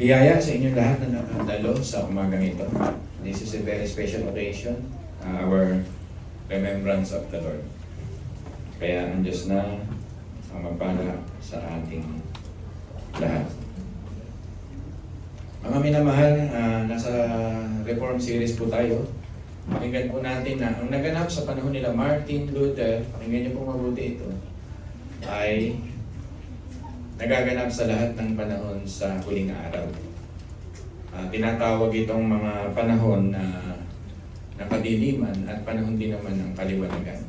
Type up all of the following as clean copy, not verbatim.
Biyaya sa inyong lahat na nakadalo sa umagang ito. This is a very special occasion, our remembrance of the Lord. Kaya ang Diyos na ang magpala sa ating lahat. Mga minamahal, nasa Reform series po tayo. Pakinggan po natin na ang naganap sa panahon nila Martin Luther, pakinggan niyo po mabuti ito, ay nagaganap sa lahat ng panahon sa huling araw. Tinatawag itong mga panahon na kadiliman at panahon din naman ng kaliwanagan.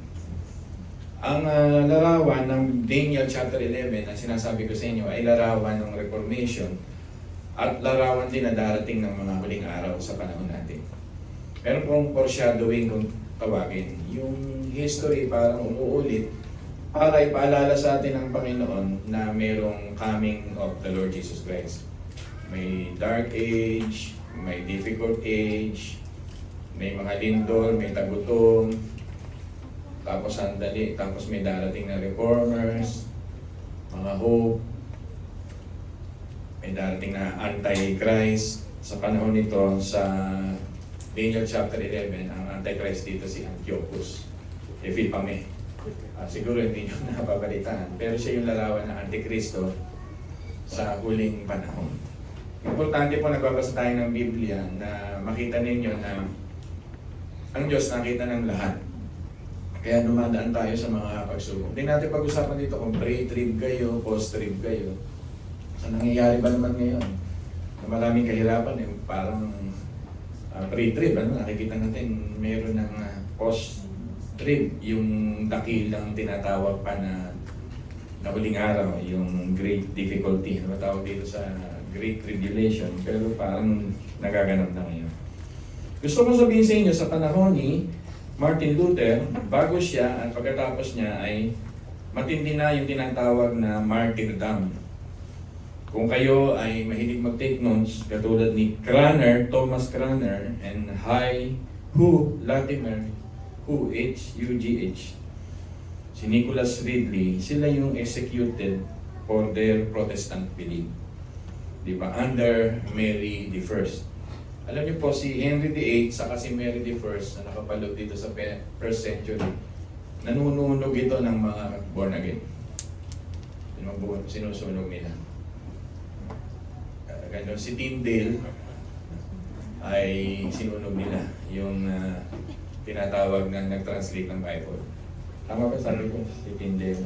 Ang larawan ng Daniel chapter 11 na sinasabi ko sa inyo ay larawan ng Reformation at larawan din na darating ng mga huling araw sa panahon natin. Meron pong foreshadowing kung tawagin. Yung history parang umuulit para ipaalala sa atin ng Panginoon na merong coming of the Lord Jesus Christ. May dark age, may difficult age, may mga lindol, may tagutom, tapos sandali, tapos may darating na reformers, mga hope, may darating na anti-Christ. Sa panahon nito, sa Daniel chapter 11, ang anti-Christ dito si Antiochus Epiphanes. Siguro hindi nyo napabalitaan, pero siya yung larawan ng Antikristo sa huling panahon. Importante po nagbabasa tayo ng Biblia na makita ninyo na ang Diyos nakita ng lahat. Kaya dumadaan tayo sa mga pagsubok. Hindi natin pag-usapan dito kung pre-trib kayo, post-trib kayo. So nangyayari ba naman ngayon? Na maraming kahirapan, parang pre-trib, nakikita natin meron ng post-trib, yung dakilang tinatawag pa na huling araw, yung great difficulty. Ano tawag dito sa Great Tribulation, pero parang nagaganap na ngayon. Gusto ko sabihin sa inyo, sa panahon ni Martin Luther, bago siya at pagkatapos niya ay matindi na yung tinatawag na martyrdom. Kung kayo ay mahilig mag-take notes, katulad ni Cranmer, Thomas Cranmer, and Hugh Latimer, H-U-G-H, si Nicholas Ridley, sila yung executed for their Protestant belief. Diba? Under Mary the First. Alam niyo po, si Henry VIII saka si Mary the First na nakapaloob dito sa first century, nanununog ito ng mga born again. Sinusunog nila. Ganun, si Tyndale ay sinunog nila yung tinatawag na nag-translate ng Bible. Tama ba sabi ko? Si Tyndale.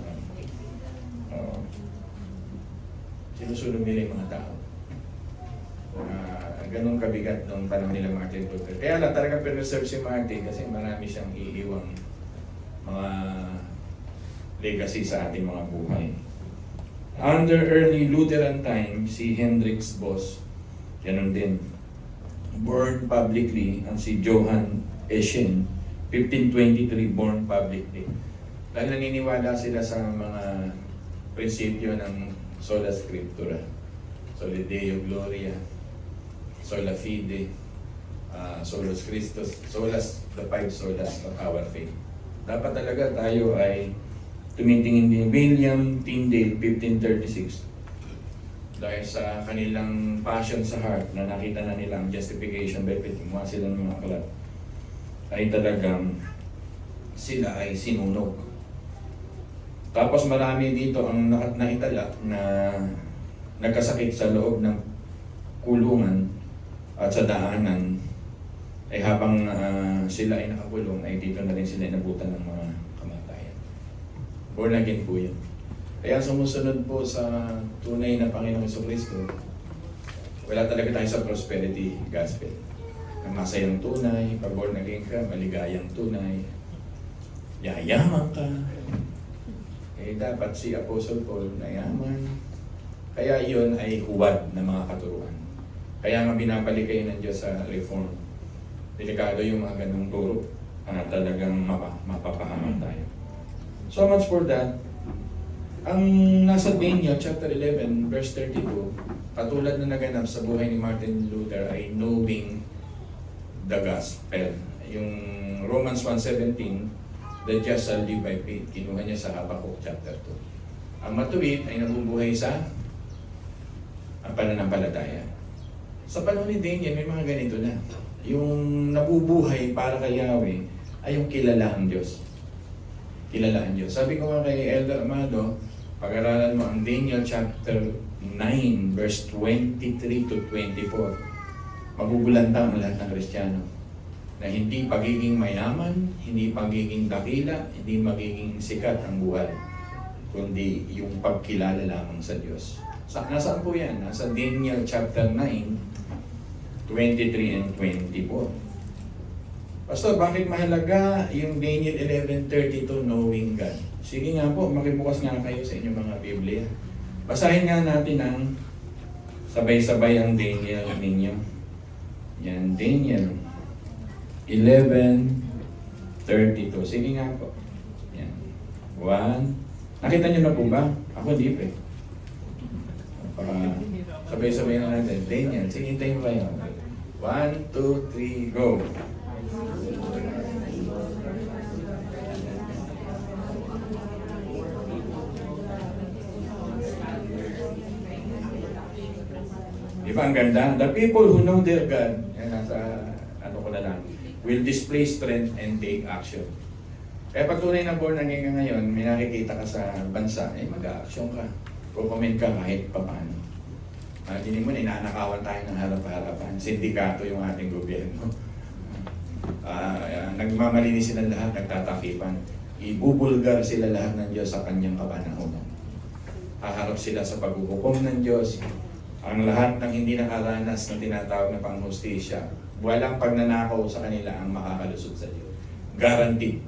Sinusunog nila yung mga tao. Ganun kabigat nung panahon nila Martin Luther. Kaya lang talaga preserve si Martin kasi marami siyang iiwang mga legacy sa ating mga buhay. Under early Lutheran time, si Hendrix Boss, ganun din. Born publicly, ang si Johann Eschen, 1523, born publicly. Dahil naniniwala sila sa mga prinsipyo ng Sola Scriptura, Soli Deo Gloria, Sola Fide, Solus Christus, Solas, the five solas of our faith. Dapat talaga tayo ay tumitingin din. William Tyndale, 1536, dahil sa kanilang passion sa heart na nakita na nilang justification by faith, mga silang mga aklat, ay talagang sila ay sinunog. Tapos marami dito ang naitala na nagkasakit sa loob ng kulungan at sa daanan, ay habang sila ay nakakulong, ay dito na rin sila inabutan ng mga kamatayan. Born again po yun. Kaya sumusunod po sa tunay na Panginoong Jesucristo, wala talaga tayo sa prosperity gospel. Ang masayang tunay, pag born again ka, maligayang tunay, yayaman ka. Dapat si Apostle Paul na yaman. Kaya yun ay huwad na mga katuruan. Kaya nga binabalik kayo ng Diyos sa reform. Delikado yung mga ganung turo. Talagang mapapahamak tayo. So much for that. Ang nasa Daniel chapter 11 verse 32, katulad na naganap sa buhay ni Martin Luther ay knowing the gospel. Yung Romans 1:17, the just shall live by faith. Kinuha niya sa Habakkuk chapter 2. Ang matuwid ay nabubuhay sa pananampalataya. Sa panahon ni Daniel, may mga ganito na. Yung nabubuhay para kay Yahweh ay yung kilala ang Diyos. Kilala ang Diyos. Sabi ko nga kay Elder Amado, pag-aralan mo ang Daniel chapter 9, verse 23 to 24. Magugulanta ang lahat ng Kristiyano na hindi pagiging mayaman, hindi pagiging dakila, hindi magiging sikat ang buhay, kundi yung pagkilala lamang sa Diyos. Nasaan po yan? Nasa Daniel chapter 9, 23 and 24. Pastor, bakit mahalaga yung Daniel 11:32, knowing God? Sige nga po, makibukas nga kayo sa inyong mga Biblia. Basahin nga natin ang sabay-sabay ang Daniel ninyo. Yan, Daniel 11:32. Sige nga po. Yan. 1. Nakita nyo na po ba? Ako hindi pa eh. Sabay-sabay na natin. Daniel, sige, hintayin mo kayo. 1, 2, 3, go! Di ba ang ganda? The people who know their God, yan nasa ano ko na lang, will display strength and take action. Kaya pag tunay na born again ka ngayon, may nakikita ka sa bansa, mag-a-action ka. Comment ka kahit pa paano. Hindi mo na inanakawan tayo ng harap-harapan. Sindikato yung ating gobyerno. Nagmamalinis sila lahat, nagtatakipan. Ibubulgar sila lahat ng Diyos sa kanyang kapanahonan. Haharap sila sa paghuhukom ng Diyos. Ang lahat ng hindi nakaranas ng tinatawag na panghustisya, walang pagnanakaw sa kanila ang makakalusot sa Diyos. Guaranteed.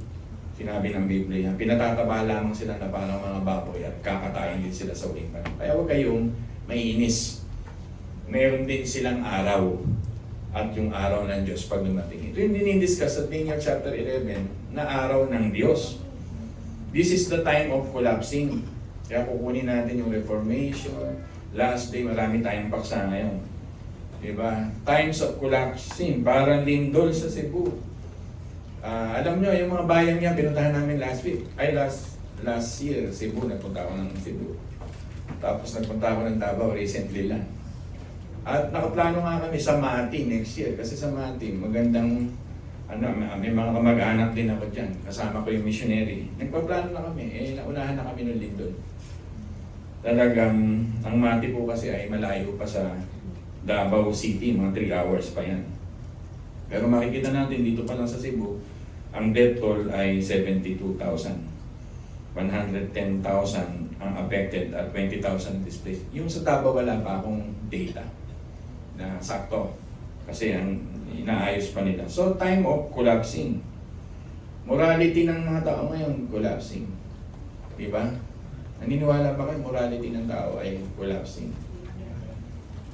Sinabi ng Biblia, pinatataba lamang sila na parang mga baboy at kakatayin din sila sa uling panahon. Kaya huwag kayong maiinis. Meron din silang araw at yung araw ng Diyos pag dumating. Ito yung dinidiscuss sa Daniel chapter 11 na araw ng Diyos. This is the time of collapsing. Kaya kukunin natin yung Reformation. Last day, marami tayong paksa ngayon. Diba? Times of collapsing. Parang lindol sa Cebu. Alam nyo, yung mga bayan niya, pinuntahan namin last week. Last year, Cebu, nagpunta ako ng Cebu. Tapos nagpunta ako ng Davao recently lang. At nakaplano nga kami sa Mati next year. Kasi sa Mati, magandang, may mga kamag-anak din ako dyan. Kasama ko yung missionary. Nagpaplano na kami. Naunahan na kami ng lindol. Talagang, ang Mati po kasi ay malayo pa sa Davao City. Mga 3 hours pa yan. Pero makikita natin dito pa lang sa Cebu, ang death toll ay 72,000. 110,000 ang affected at 20,000 displaced. Yung sa Davao wala pa akong data na sakto kasi ang inaayos pa nila. So time of collapsing. Morality ng mga tao ngayon, collapsing. Diba? Naniniwala ba kayo morality ng tao ay collapsing?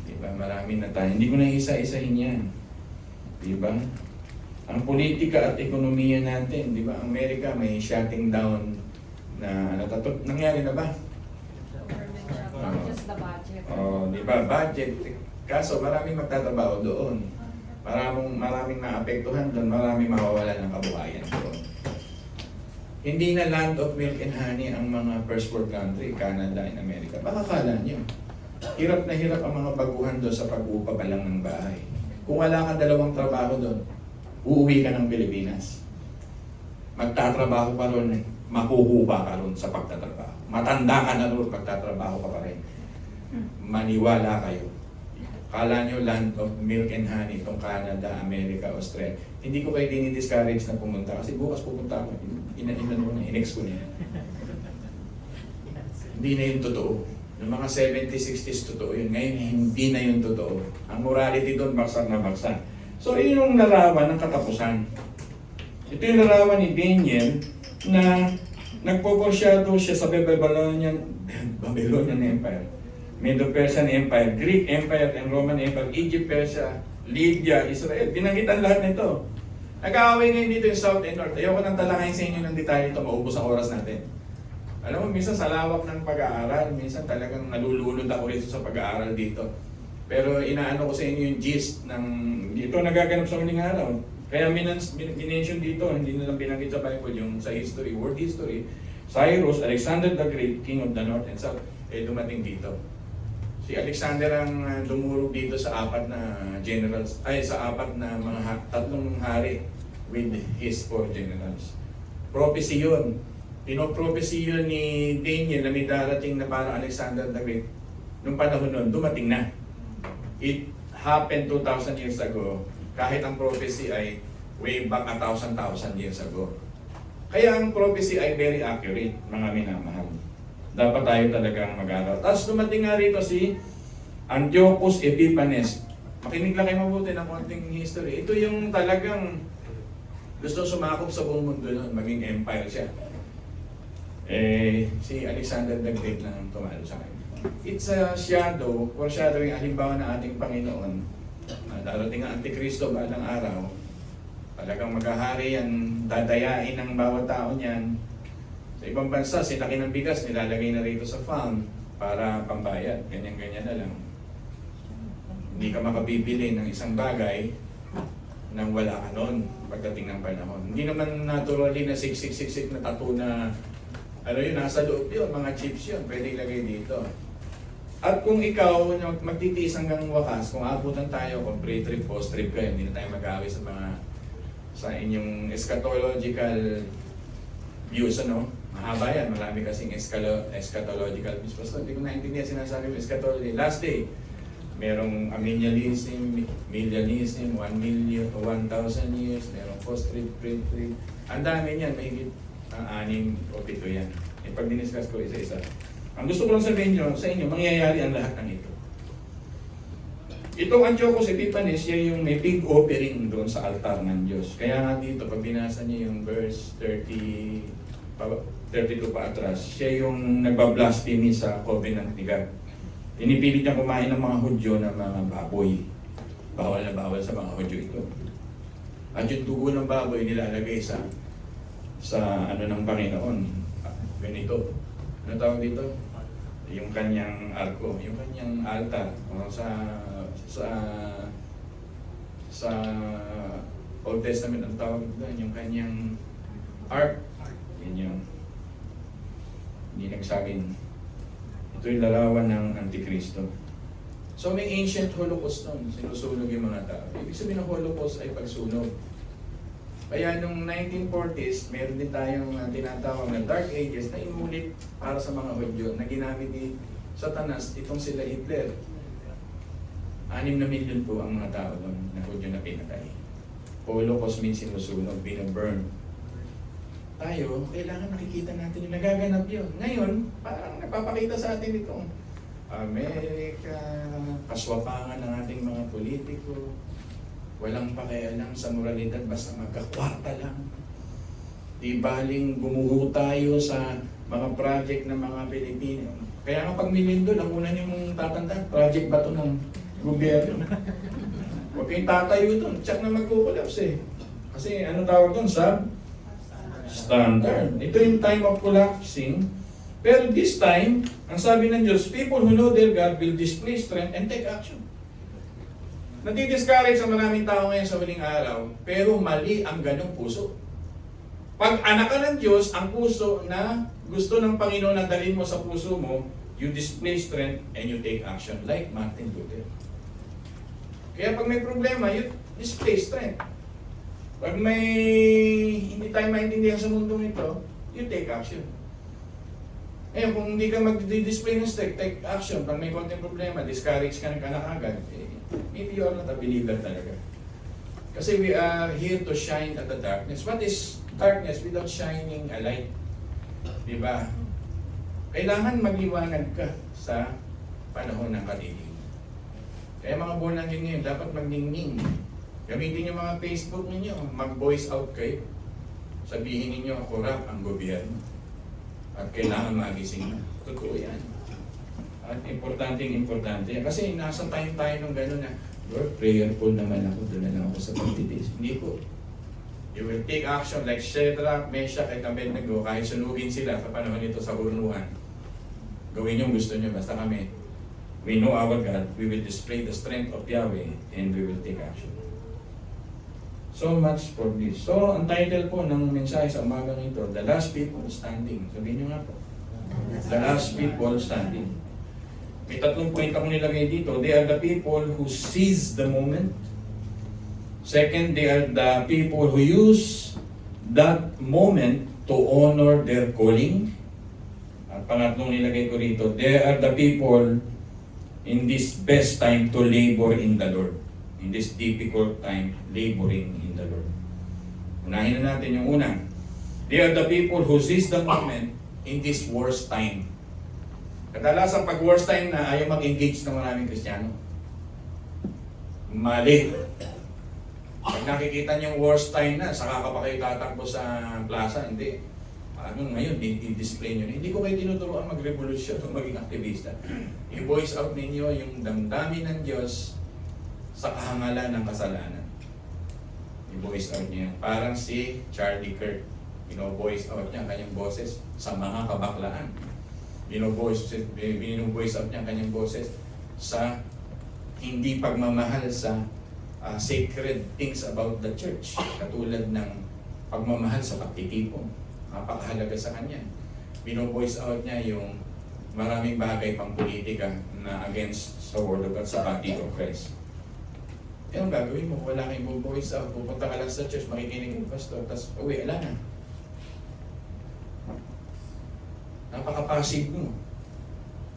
Diba? Marami na tayo. Hindi ko na isa-isahin yan. Diba? Ang politika at ekonomiya natin, diba? Amerika may shutting down na nangyari na ba? Just the budget. Diba? Budget. Kaso maraming magtatrabaho doon. Maraming maapektuhan doon, maraming mawawala ng kabuhayan doon. Hindi na land of milk and honey ang mga first world country, Canada and America. Baka kala nyo. Hirap na hirap ang mga baguhan doon sa pag-upa pa lang ng bahay. Kung wala kang 2 trabaho doon, uuwi ka ng Pilipinas. Magtatrabaho ka ron, makukuha ka ron sa pagtatrabaho. Matanda ka na ron, magtatrabaho ka pa rin. Maniwala kayo. Kala nyo land of milk and honey itong Canada, America, Australia. Hindi ko kayo dinidiscourage na pumunta kasi bukas pupunta ako. Inex ko na yan. Hindi na yung totoo. Yung mga 70s, 60s totoo yun. Ngayon, hindi na yung totoo. Ang morality doon, baksak na baksak. So, yun yung larawan ng katapusan. Ito yung larawan ni Daniel na nagpo-foreshadow siya sa Babylonian Empire, Medo-Persian Empire, Greek Empire and Roman Empire, Egypt, Persia, Lydia, Israel. Binanggitan lahat nito. Nag-aaway ngayon dito yung South and North. Ayoko nang talakayin sa inyo ng detalye ito, maubos ang oras natin. Alam mo, minsan sa lawak ng pag-aaral, minsan talagang nalululod ako rito sa pag-aaral dito. Pero inaano ko sa inyo yung gist ng dito nagaganap sa huling araw. Kaya minention dito, hindi na lang binanggit sa Bible yung sa history, world history. Cyrus, Alexander the Great, King of the North and South, dumating dito. Si Alexander ang dumurog dito sa apat na generals, ay sa apat na tatlong hari with his 4 generals. Prophecy yun. Pinoprophecy yun ni Daniel na may darating na parang Alexander the Great. Nung panahon nun, dumating na. It happened 2,000 years ago. Kahit ang prophecy ay way back 1,000 years ago. Kaya ang prophecy ay very accurate, mga minamahal. Dapat tayo talagang mag-aral. Tapos dumating nga rito si Antiochus Epiphanes. Makinig lang kayo mabuti ng konting history. Ito yung talagang gusto sumakop sa buong mundo nun, maging empire siya. Si Alexander the Great lang tumalo sa akin. It's a shadow, foreshadowing halimbawa ng ating Panginoon. Darating ang Antikristo balang araw. Talagang maghahari yan, dadayain ng bawat tao niyan. Sa ibang bansa, sinaki ng bigas, nilalagay na rito sa farm para pambayad. Ganyan-ganyan na lang. Hindi ka makabibili ng isang bagay nang wala ka noon pagdating ng panahon. Hindi naman naturally na siksik-siksik na tattoo na ano yun, nasa loob yun, mga chips yun, pwede ilagay dito. At kung ikaw magtitiis hanggang wakas, kung abutan tayo, kung pre-trip, post-trip kayo, hindi na tayo mag-away sa inyong eschatological views, ano? Mahaba yan, marami kasing eschatological views. Basta hindi ko naintindihan sinasabi mo, eschatology. Last day, merong amillennialism, millennialism, 1 million o 1,000 years, merong post-trip, pre-trip. Ang dami niyan, mahigit ang 6 o 7 yan. Pag diniscuss ko isa-isa. Ang gusto ko lang sabihin nyo, sa inyo, mangyayari ang lahat ng ito. Itong Antiochus Epiphanes, siya yung may big offering doon sa altar ng Diyos. Kaya nga dito, pag binasa niyo yung verse 32 pa atras, siya yung nagbablasphemy sa covenant ni God. Pinipilit niya kumain ng mga Hudyo ng mga baboy. Bawal na bawal sa mga Hudyo ito. At yung dugo ng baboy nilalagay sa ano ng Panginoon. Ganito. Ano tawag dito? Yung kanyang arko, yung kanyang altar, o sa Old Testament ang tawag doon, yung kanyang ark. Yan yung hindi nagsagin. Ito yung larawan ng Antikristo. So may ancient Holocaust nun, sinusunog yung mga tao. Ibig sabihin ng Holocaust ay pagsunog. Kaya nung 1940s, meron din tayong tinatawag na Dark Ages na inulit para sa mga Hudyo na ginamit ni Satanas, itong sila Hitler. 6 na milyon po ang mga tao doon na Hudyo na pinatay. Holocaust means sinusunog, binaburn. Tayo, kailangan nakikita natin yung nagaganap yun. Ngayon, parang napapakita sa atin itong Amerika, kaswapangan ng ating mga politiko, walang pakialam sa moralidad, basta magkakwarta lang. Di baling gumuho tayo sa mga project ng mga Pilipino. Kaya nga pag milindo, ang una niyong tatandaan, project ba ito ng gobyerno? Huwag kayong tatayo doon, tsak na magkukulaps eh. Kasi ano tawag doon? Standard. Ito yung time of collapsing. Pero this time, ang sabi ng Diyos, people who know their God will display strength and take action. Nadi-discourage sa maraming tao ngayon sa huling araw, pero mali ang ganong puso. Pag anak ka ng Diyos, ang puso na gusto ng Panginoon na dalhin mo sa puso mo, you display strength and you take action, like Martin Luther. Kaya pag may problema, you display strength. Pag may hindi tayo maintindihan sa mundong ito, you take action. Ngayon, kung hindi ka mag-display ng strength, take action. Pag may konting problema, discourage ka na agad, maybe you are not a believer talaga. Kasi we are here to shine at the darkness. What is darkness without shining a light? Diba? Kailangan magliwanag ka sa panahon ng kadilig. Kaya mga born again ngayon, dapat magningning. Gamitin yung mga Facebook ninyo, mag-voice out kayo. Sabihin ninyo, corrupt ang gobyerno. At kailangan magising na. Totoo yan. At importante. Kasi nasa time tayo nung gano'n na, Lord, prayerful naman ako, doon na lang ako sa pagtitis. Hindi po. You will take action like Shadrach, Meshach, at Abednego, kahit sunugin sila sa panahon nito sa burnuhan. Gawin yung gusto nyo, basta kami. We know our God, we will display the strength of Yahweh, and we will take action. So much for this. So, ang title po ng mensahe sa umagang ito, The Last People Standing. Sabihin nyo nga po. The Last People Standing. May 3 point ako nilagay dito. They are the people who seize the moment. Second, they are the people who use that moment to honor their calling. At pangatlong nilagay ko rito, they are the people in this best time to labor in the Lord. In this difficult time, laboring in the Lord. Unahin na natin yung una. They are the people who seize the moment in this worst time. Kadalasan pag worst time na, ayaw mag-engage ng maraming Kristiyano. Mali. Pag nakikita niyo yung worst time na, saka ka pa kayo tatakbo sa plaza, hindi. Ano ngayon, i-display nyo. Hindi ko kayo tinuturuan mag-revolusyon o maging aktivista. I-voice out ninyo yung damdamin ng Diyos sa kahangalan ng kasalanan. I-voice out niya. Parang si Charlie Kirk. Voice out niya ang kanyang boses sa mga kabaklaan. Voice out niya ang kanyang boses sa hindi pagmamahal sa sacred things about the church. Katulad ng pagmamahal sa pagtitipon. Napakahalaga sa kanya. Voice out niya yung maraming bagay pang politika na against sa Word of God, sa body of Christ. Yan ang gagawin mo. Wala kayong voice out. Pupunta ka lang sa church, makikinig yung pastor, tapos uwi, ala na. Napaka-passive mo.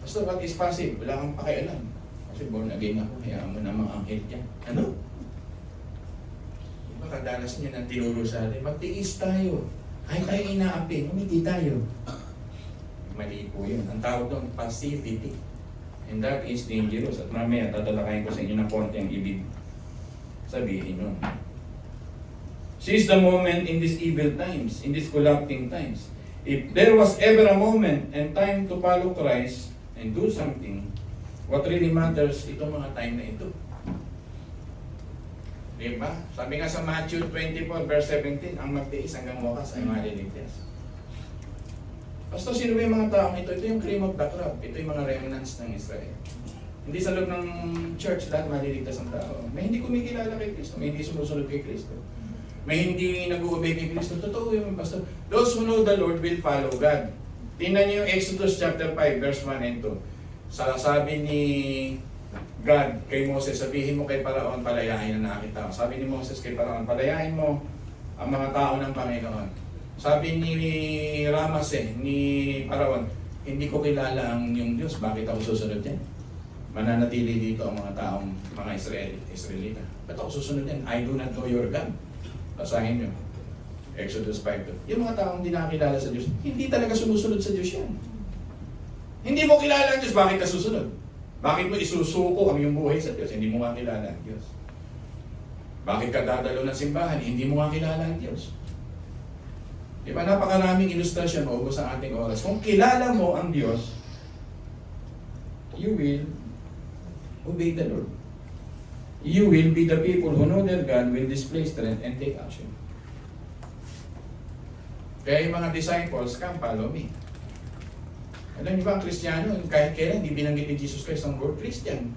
Pastor, what is passive? Wala kang pakialam. Kasi born again ako, hayaan mo na mga anghel dyan. Ano? Diba kadalas niya nang tinuro sa atin, magtiis tayo. Ay tayo inaapi, umiti tayo. Mali po yun. Ang tawag doon, passivity. And that is dangerous. At mamaya, tatalakayin ko sa inyo ng konti ang ibig sabihin nun. Seize the moment in these evil times, in these collapsing times. If there was ever a moment and time to follow Christ and do something, what really matters, itong mga time na ito. Diba? Sabi nga sa Matthew 24 verse 17, ang magtiis hanggang wakas ay maliligtas. Basta sino ba yung mga taong ito? Ito yung cream of the crop. Ito yung mga remnants ng Israel. Hindi sa loob ng church lahat maliligtas ang tao. May hindi kumikilala kay Kristo, may hindi sumusunod kay Kristo. May hindi nag-uobey kay Kristo. Totoo yung pastor. Those who know the Lord will follow God. Tingnan niyo yung Exodus chapter 5 verse 1 and 2. Sabi ni God kay Moses, sabihin mo kay Paraon, palayain na aking tao. Sabi ni Moses kay Paraon, palayain mo ang mga tao ng Panginoon. Sabi ni Ramase, ni Paraon, hindi ko kilala ang iyong Diyos. Bakit ako susunod yan? Mananatili dito ang mga taong, mga Israelita. Ba't ako susunod yan? I do not know your God. Basahin nyo. Exodus 5:2. Yung mga taong hindi nakakilala sa Diyos, hindi talaga sumusunod sa Diyos yan. Hindi mo kilala ang Diyos, bakit ka susunod? Bakit mo isusuko ang iyong buhay sa Diyos? Hindi mo nga kilala ang Diyos. Bakit ka dadalo ng simbahan? Hindi mo nga kilala ang Diyos. Diba? Napakaraming ilustrasyon, maubos ang ating oras. Kung kilala mo ang Diyos, you will obey the Lord. You will be the people who know their God, will display strength and take action. Kaya yung mga disciples, come follow me. Alam niyo ba ang Kristiyano, kahit kailan hindi binanggit ni Jesus Christ ang word Christian.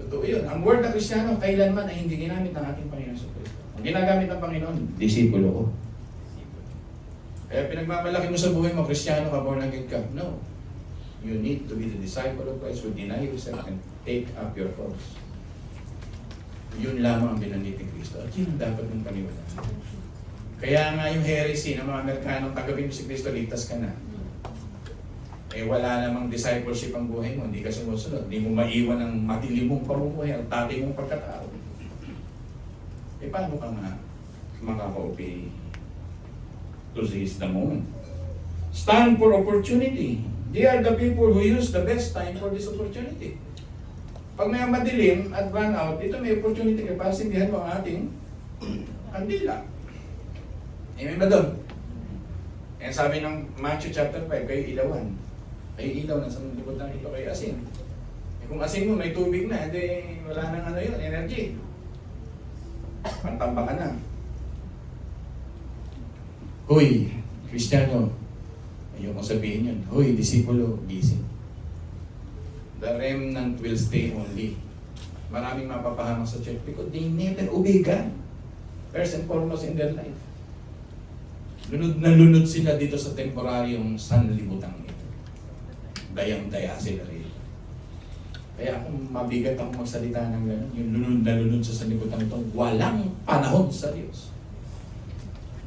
Totoo yun. Ang word na Kristiyano, kailanman ay hindi ginamit ng ating Panginoon sa Kristo. Ang ginagamit ng Panginoon, disipulo ko. Kaya pinagmamalaki mo sa buhay mo, Kristiyano ka, born again ka. No. You need to be the disciple of Christ who deny yourself and take up your cross. Yun lamang ang binanggit ni Kristo. At yun ang dapat mong paniwalaan. Kaya nga yung heresy ng mga Amerikanong tagapin mo si Kristo, ligtas ka na. Eh wala namang discipleship ang buhay mo, hindi ka sumusunod. Hindi mo maiwan ang matilimong pamumuhay, ang tatay mong pagkatao. Eh paano ka nga makaka-obey to seize the moment? Stand for opportunity. They are the people who use the best time for this opportunity. Pag may madilim at run out, ito may opportunity ka para sindihan mo ang ating kandila. Amen ba doon? Kaya sabi ng Matthew chapter 5, kayo ilawan. Kayo ilaw na sa likod ng ilo, kayo asin. Eh kung asin mo, may tubig na, hindi wala nang ano yun, energy. Pantamba ka na. Hoy, Kristiyano, ayoko sabihin yun. Hoy, disipulo, gising. The remnant will stay only. Maraming mapapahamak sa church because they never obey God. First and foremost in their life. Lunod na lunod sila dito sa temporaryong sanlibutan ito. Dayang-daya sila rin. Kaya ako mabigat ako magsalita ng gano'n. Yung lunod na lunod sa sanlibutan ito, walang panahon sa Diyos.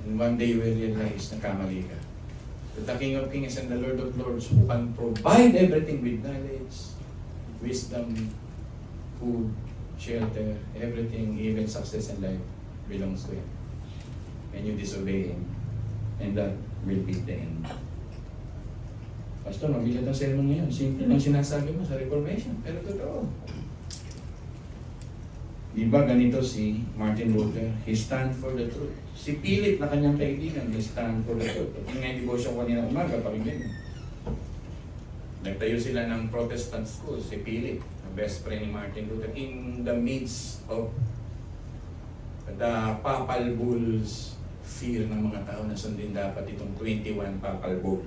And one day you will realize na kamali ka. But the King of Kings and the Lord of Lords who can provide everything with knowledge, wisdom, food, shelter, everything, even success in life belongs to Him. And you disobey Him. And that will be the end. Pastor, mabigat ang sermon ngayon. Simple lang sinasabi mo sa Reformation. Pero totoo. Di ba ganito si Martin Luther? He stand for the truth. Si Philip na kanyang kaibigan, he stand for the truth. Yung nga yung devotion ko kanina umaga, pakinggan mo. Nagtayo sila ng Protestant school, si Philip, ang best friend ni Martin Luther, in the midst of the papal bulls, fear ng mga tao na sundin dapat itong 21 papal bull.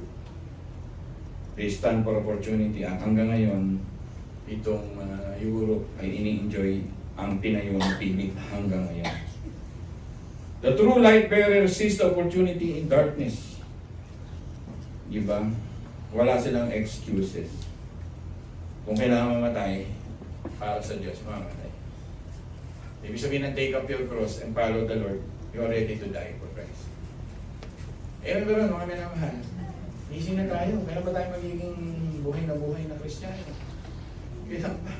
They stand for opportunity at hanggang ngayon itong Europe ay ini-enjoy ang tinayong Philip hanggang ngayon. The true light bearer sees the opportunity in darkness. Diba? Wala silang excuses. Kung kailangan mamatay para sa Diyos, mamatay. Ibig sabihin na take up your cross and follow the Lord, you are ready to die for Christ. Eh, pero mga minamahal, easy na tayo. Kaya ba tayo magiging buhay na Kristiyano? Kaya pa.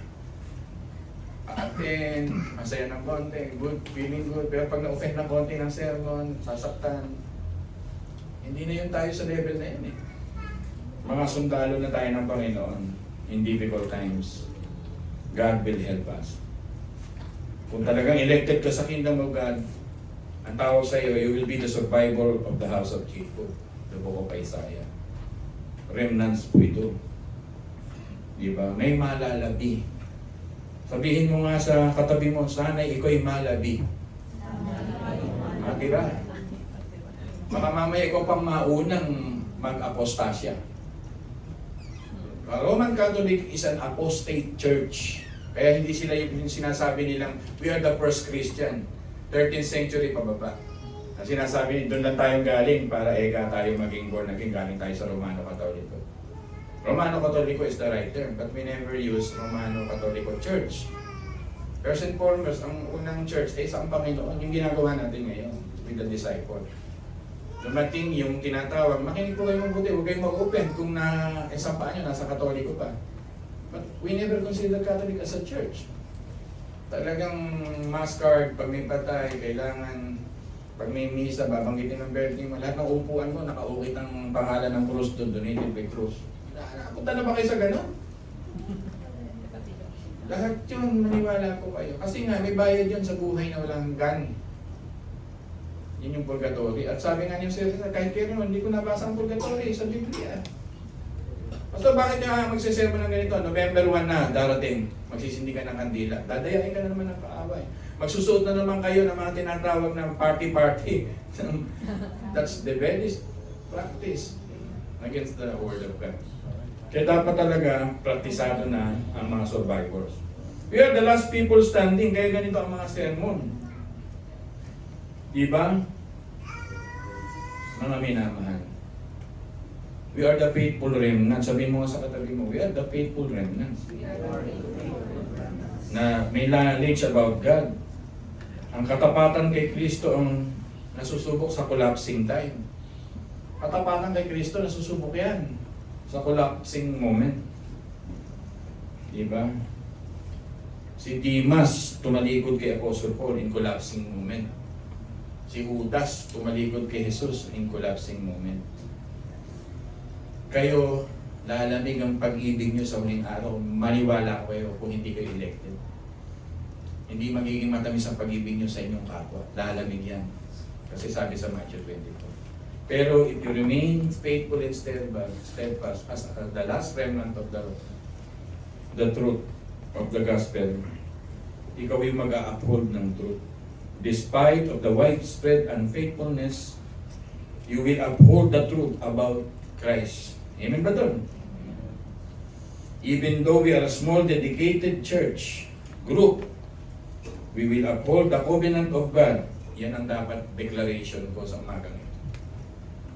Atin, masaya ng konti, good, feeling good. Pero pag na-offend ng konti ng sermon, sasaktan. Hindi na yun tayo sa level na yun eh. Mga sundalo na tayo ng Panginoon in difficult times. God will help us. Kung talagang elected ka sa kingdom of God, ang tawag sa iyo, you will be the survivor of the house of Jacob. The book of Isaiah. Remnants po ito. Diba? May malalabi. Sabihin mo nga sa katabi mo, sana'y iko'y malabi. Matira. Baka mamaya ikaw pang maunang mag-apostasya. Roman Catholic is an apostate church. Kaya hindi sila yung sinasabi nilang, we are the first Christian. 13th century pababa. Ang sinasabi, doon lang tayong galing para tayo maging born again, galing tayo sa Romano Katoliko. Romano Katoliko is the right term, but we never use Romano Katoliko Church. First and foremost, ang unang church ay sa Panginoon, yung ginagawa natin ngayon with the disciple. Dumating yung tinatawag, makinig po kayo mabuti, huwag kayong mag-open kung sampaan nyo, nasa Katoliko pa. But we never consider Catholic as a church. Talagang mass card, pag may patay, kailangan, pag may misa, babanggitin ng birthday mo, lahat ng upuan mo, nakaukit ang pangalan ng krus doon, donated by krus. Punta na ba kayo sa gano'n? Lahat yun, maniwala ko kayo. Kasi nga, may bayad yun sa buhay na walang hanggan. Yun yung purgatory. At sabi nga niyo sir, kahit kayo naman, hindi ko nabasa ang purgatory sa Biblia. Basta bakit nga magsisermon ng ganito? November 1 na, darating. Magsisindi ka ng kandila. Dadayain ka na naman ng kaaway. Magsusuot na naman kayo ng mga tinatawag ng party-party. That's the very practice against the word of God. Kaya dapat talaga praktisado na ang mga survivors. We are the last people standing, kaya ganito ang mga sermon. Diba? Mga minamahal. We are the faithful remnant. Sabihin mo nga sa katabi mo, we are the faithful remnant. Na may knowledge about God. Ang katapatan kay Kristo ang nasusubok sa collapsing time. Katapatan kay Kristo, nasusubok yan sa collapsing moment. Diba? Si Dimas tumalikod kay Apostle Paul in collapsing moment. Si Judas tumalikod kay Jesus in collapsing moment. Kayo, lalamig ang pag-ibig nyo sa huling araw. Maniwala ko kayo kung hindi kayo elected. Hindi magiging matamis ang pag-ibig nyo sa inyong kapwa. Lalamig yan. Kasi sabi sa Matthew 24. Pero if you remain faithful and steadfast as the last remnant of the truth of the gospel, ikaw yung mag-uphold ng truth. Despite of the widespread unfaithfulness, you will uphold the truth about Christ. Amen ba doon? Even though we are a small dedicated church group, we will uphold the covenant of God. Yan ang dapat declaration ko sa umagang ito.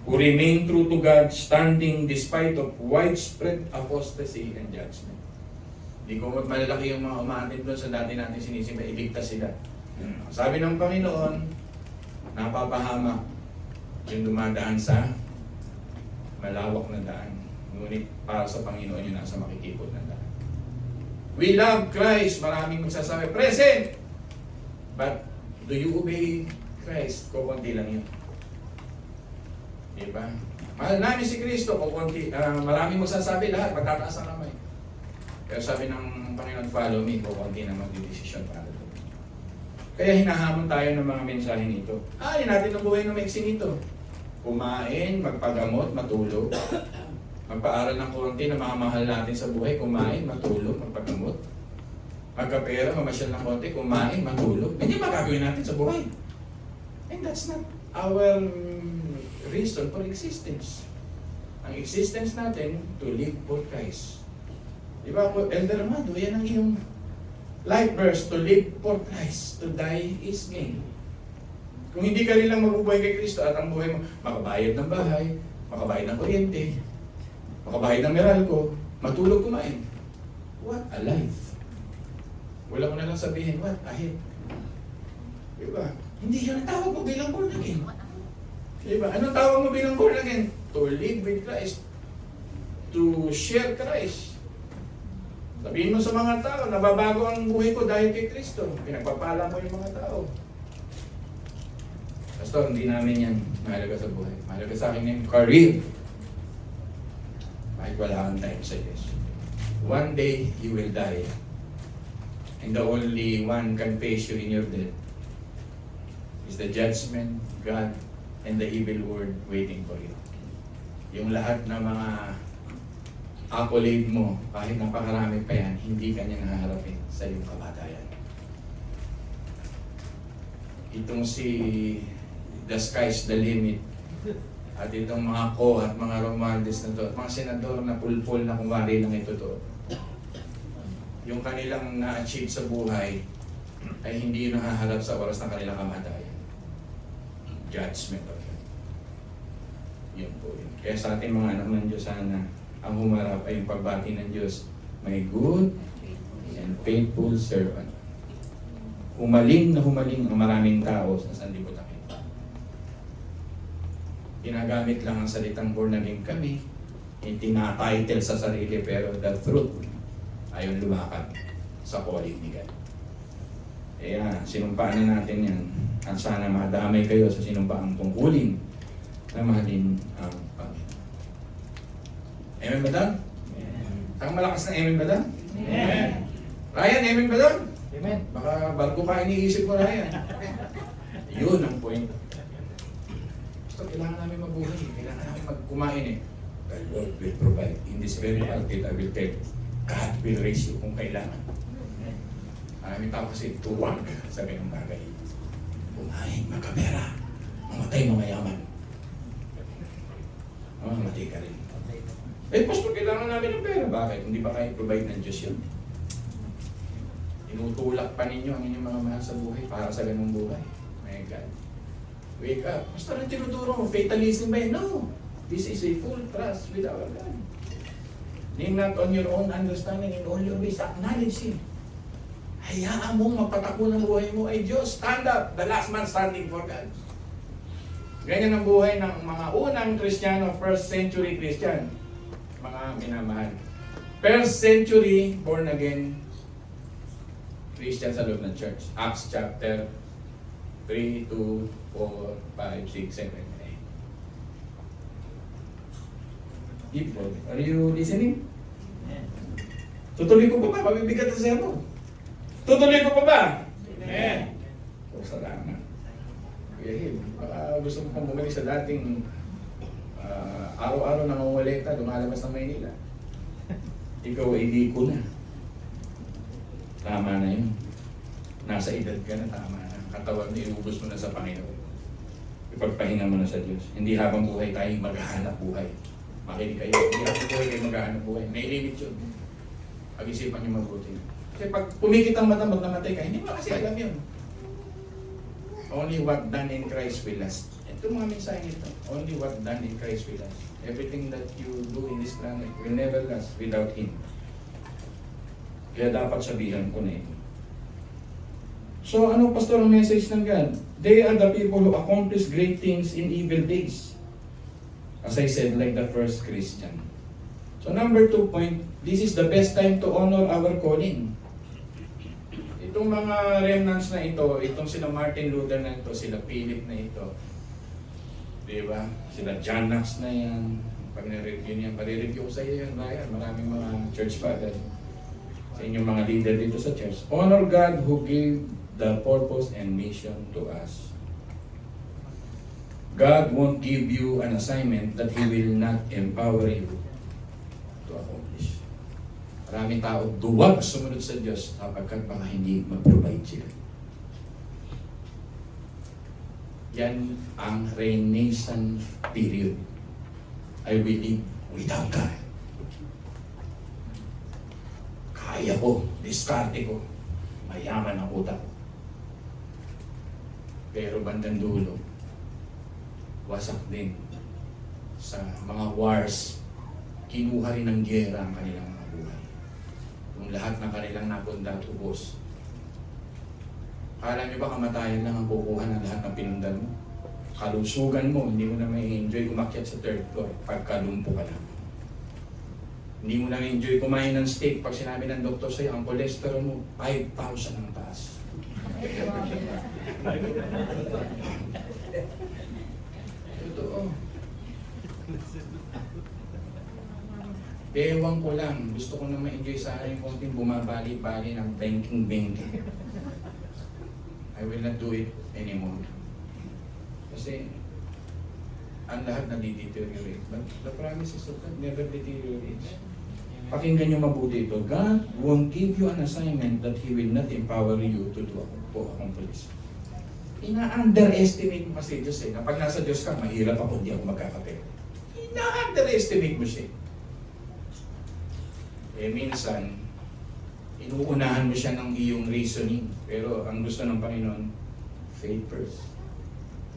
Who remain true to God, standing despite of widespread apostasy and judgment. Hindi ko malalaki yung mga umaatin doon sa dati natin sinisimba, iligtas sila. Sabi ng Panginoon, napapahamak yung dumadaan sa malawak na daan. Ngunit para sa Panginoon yun nasa makikipot na daan. We love Christ. Maraming magsasabi, present! But do you obey Christ? Kukunti lang yun. Diba? Mahal namin si Kristo, kukunti. Maraming magsasabi lahat, magtataas ang kamay. Pero sabi ng Panginoon, follow me, kukunti na magdidesisyon para doon. Kaya hinahamon tayo ng mga mensahe nito. Ayaw natin ang buhay ng maiksi nito. Kumain, magpagamot, matulog. Magpaaral ng konti na mga mahal natin sa buhay. Kumain, matulog, magpagamot. Magkapera, mamasyal ng konti. Kumain, matulog. Hindi magagawin natin sa buhay. And that's not our reason for existence. Ang existence natin, to live for Christ. Di ba, Elder Amado, yan ang iyong life verse, to live for Christ, to die is gain. Kung hindi ka rin lang mabubuhay kay Kristo at ang buhay mo, makabayad ng bahay, makabayad ng kuryente, makabayad ng Meralco, matulog kumain. What a life! Wala ko na lang sabihin, what a hit. Diba? Hindi yun ang tawag mo bilang born again. Diba? Anong tawag mo bilang born again? To live with Christ. To share Christ. Sabihin mo sa mga tao, nababago ang buhay ko dahil kay Kristo. Pinagpapala mo yung mga tao. Pastor, hindi namin yan mahalaga sa buhay. Mahalaga sa akin yung career. Kahit wala kang time sa Diyos. One day, you will die. And the only one can face you in your death is the judgment, God, and the evil word waiting for you. Yung lahat ng mga accolade mo, kahit napakarami pa yan, hindi ka niya nahaharapin sa iyong kamatayan. Itong si the sky's the limit, at itong mga ko at mga Romualdez na to, at mga senador na pulpul na kumari lang ito to, yung kanilang na-achieve sa buhay ay hindi nahaharap sa oras ng kanilang kamatayan. Judgment of God. Yun po yun. Kaya sa ating mga anak ng Diyos, sana ang humarap ay yung pagbati ng Diyos, may good and faithful servant. Humaling na humaling ang maraming tao sa sanlibutan. Ginagamit lang ang salitang born again kami, itinatitle sa sarili, pero the truth ay yung lumakad sa calling ni God. Kaya sinumpaan na natin yan, at sana madamay kayo sa sinumpaang tungkulin na mahalin ang Panginoon. Amen ba doon? Ang malakas na amen ba doon? Amen. Ryan, amen ba doon? Amen. Baka bago pa iniisip mo, Ryan. Yun ang point. Basta kailangan namin mabuhay. Kailangan namin magkumain eh. The Lord will provide. In this very pulpit, I will tell you, God will raise you kung kailangan. Maraming tao kasi tuwag sa ganung bagay. Kumain, magkamera. Mamatay mo mayaman. Mamatay ka rin. Eh, pastor, kailangan namin ng pera. Bakit? Hindi ba kayo provide ng Diyos yun? Tinutulak pa ninyo ang inyong mga mahal sa buhay para sa ganung buhay. My God. Wake up. Pastor, ang tinuturo mo, fatalism ba yun? No. This is a full trust with our God. Lean not on your own understanding, in all your ways, acknowledge Him. Hayaan mong magpatakbo ng buhay mo ay Diyos. Stand up. The last man standing for God. Ganyan ang buhay ng mga unang Kristiyano, first century Christian. Mga minamahal. First century, born again Christian sa loob ng church. Acts chapter 3, 2, 4, 5, 6, 7, 8. People, are you listening? Tutuloy ko pa ba? Mabibigat na siya mo. Tutuloy ko pa ba? Amen. So, salamat. Kuya Hil, baka gusto mo pang bumalik sa dating araw-araw nangungulekta, lumalabas ng Maynila. Ikaw ay di ko na. Tama na yun. Nasa edad ka na, tama na. Katawan na inubos mo na sa Panginoon. Ipagpahinga mo na sa Diyos. Hindi habang buhay tayo maghahanap buhay. Makinig kayo. Hindi habang buhay kayo maghahanap buhay. May limit yun. Pag-isipan niyo mabuti. Kasi pag pumikit ang mata, namatay ka, hindi mo kasi alam yun. Only what done in Christ will last. Ito mga mensahe nito. Only what done in Christ will last. Everything that you do in this planet will never last without Him. Kaya dapat sabihan ko na ito. So ano, pastor, ang message ng God? They are the people who accomplish great things in evil days. As I said, like the first Christian. So number 2 point, this is the best time to honor our calling. Itong mga remnants na ito, itong sila Martin Luther na ito, sila Philip na ito, diba? Sila John Knox na yan. Pag na-review niyan, pare-review ko sa iyo yan, Ryan. Maraming mga church father sa inyong mga leader dito sa church. Honor God who gave the purpose and mission to us. God won't give you an assignment that He will not empower you to accomplish. Maraming tao duwag sumunod sa Diyos sapagkat baka hindi mag-provide sila. Yan ang Renaissance period. I will live without God. Kaya ko, diskarte ko, mayaman ang utak ko. Pero bandang dulo, wasak din sa mga wars, kinuha rin ng gera ang kanilang mga buhay. Kung lahat ng kanilang napunda at ubos. Kala nyo ba kamatayan lang ang kukuha ng lahat ng pinundan mo? Kalusugan mo, hindi mo na may enjoy umakyat sa third floor pagkalumpo ka lang. Hindi mo na enjoy kumain ng steak pag sinabi ng doktor sa'yo, ang cholesterol mo, 5,000 ang taas. Totoo. Ewan ko lang, gusto ko na ma-enjoy sa akin konting bumabali-bali ng banking. I will not do it anymore. Kasi, ang lahat na deteriorate. But the promises of God never deteriorates. Pakinggan nyo mabuti ito. God won't give you an assignment that He will not empower you to do to accomplish. Ina-underestimate mo kasi Diyos eh. Kapag nasa Diyos ka, mahirap ako, hindi ako magkakapera. Ina-underestimate mo siya. Eh minsan, inuunahan mo siya ng iyong reasoning. Pero ang gusto ng Panginoon, faith first.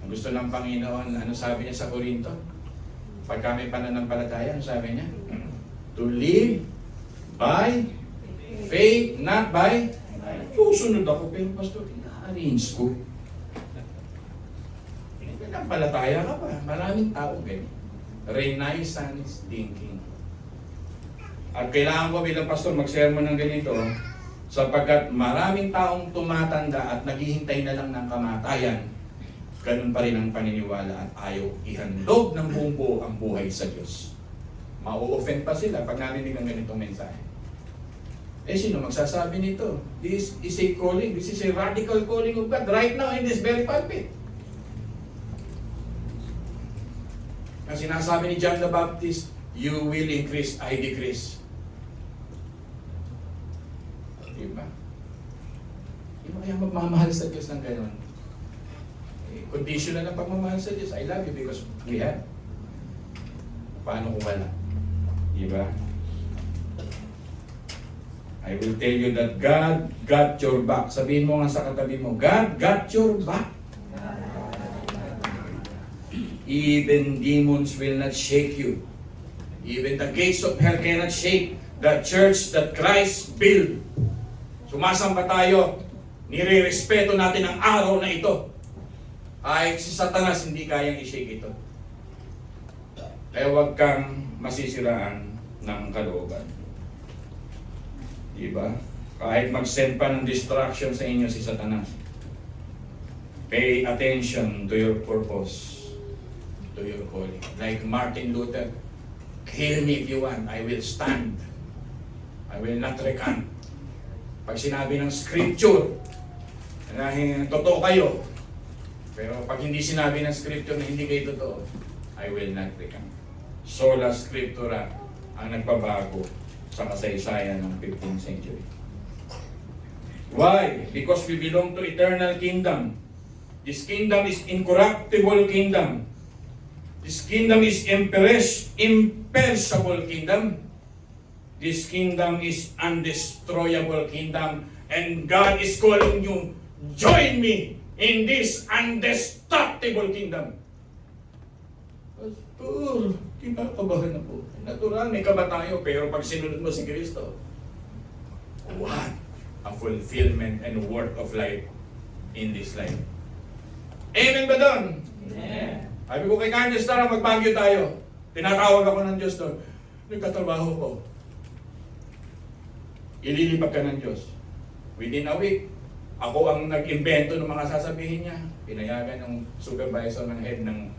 Ang gusto ng Panginoon, ano sabi niya sa Korinto? Pagka may pananampalataya, ano sabi niya? To live by faith, not by susunod ako, pero pastor, ina-arrange ko. Pananampalataya ka pa. Maraming tao ganyan. Renaissance thinking. At kailangan ko bilang pastor mag-sermon ng ganito sapagkat maraming taong tumatanda at naghihintay na lang ng kamatayan. Ganun pa rin ang paniniwala at ayaw ihandog ng buong buo ang buhay sa Diyos. Mau-offend pa sila pag narinig ng ganitong mensahe. Eh sino magsasabi nito? This is a calling. This is a radical calling of God right now in this very pulpit. Ang sinasabi ni John the Baptist, you will increase, I decrease. Diba? Hindi mo kaya magmamahal sa Diyos ng gano'n? Conditional ang pagmamahal sa Diyos. I love you because we have. Paano kung wala? Diba? I will tell you that God got your back. Sabihin mo nga sa katabi mo, God got your back. Even demons will not shake you. Even the gates of hell cannot shake the church that Christ built. Sumasamba tayo, nire-respeto natin ang araw na ito. Ay, si Satanas hindi kayang i-shake ito. Kaya huwag kang masisiraan ng kalooban. Diba? Kahit mag-send pa ng distraction sa inyo si Satanas. Pay attention to your purpose, to your calling. Like Martin Luther, kill me if you want, I will stand. I will not recant. Pag sinabi ng scripture, na totoo kayo, pero pag hindi sinabi ng scripture na hindi kayo totoo, I will not recant. Sola Scriptura ang nagbabago sa kasaysayan ng 15th century. Why? Because we belong to eternal kingdom. This kingdom is incorruptible kingdom. This kingdom is imperishable kingdom. This kingdom is undestroyable kingdom. And God is calling you, join me in this indestructible kingdom. Pastor, kinakabahan ako. Natural, may kaba tayo. Pero pag sinunod mo si Kristo, what a fulfillment and worth of life in this life. Amen ba doon? Amen. Sabi ko kay Kanye, tara mag-Baguio tayo. Tinatawag ako ng Diyos doon. Nagtatrabaho ko. Ililipat ka ng Diyos. Within a week, ako ang nag-invento ng mga sasabihin niya. Pinayagan ng supervisor ng head ng